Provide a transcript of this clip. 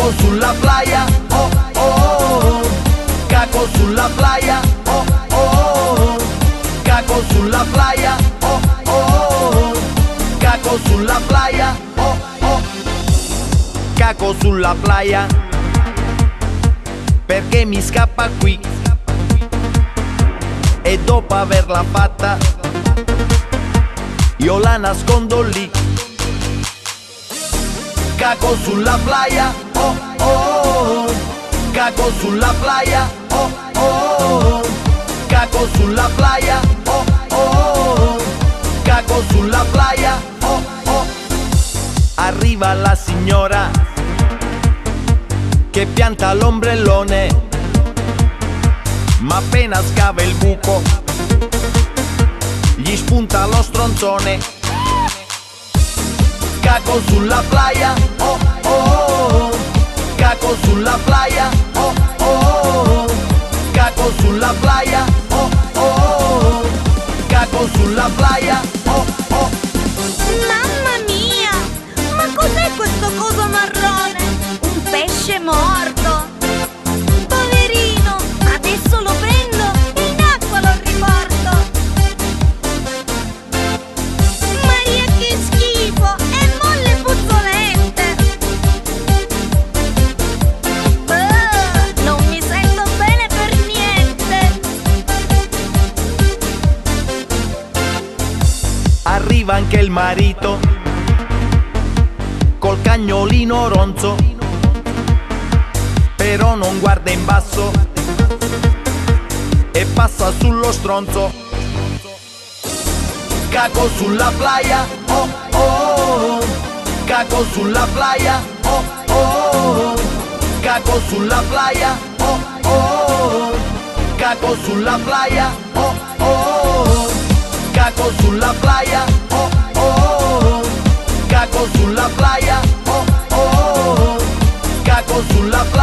Caco sulla playa, oh oh oh. Caco sulla playa, oh oh oh. Caco sulla playa, oh oh oh. Caco sulla playa, oh oh. Caco sulla playa, perché mi scappa qui e dopo averla fatta io la nascondo lì. Caco sulla playa, oh oh oh. Caco sulla playa, oh oh oh. Caco sulla playa, oh oh oh. Caco sulla playa, oh oh. Arriva la signora che pianta l'ombrellone, ma appena scava il buco gli spunta lo stronzone. Caco sulla playa, oh oh oh. Caco sulla playa, oh oh oh. Caco sulla playa, oh oh oh. Caco sulla playa, oh oh. Mamma mia! Ma cos'è questo coso marrone? Un pesce morto! Poverino! Adesso lo prendo e in acqua lo riporto! Maria, che schifo! E molle puzzolente! Non mi sento bene per niente! Arriva anche il marito col cagnolino ronzo, però non guarda in basso e passa sullo stronzo. Caco sulla playa, oh oh oh. Caco sulla playa, oh oh oh. Caco sulla playa, oh oh oh. Caco sulla playa, oh oh oh. Caco sulla playa, oh oh oh. Caco sulla playa, oh oh oh. Caco sulla playa.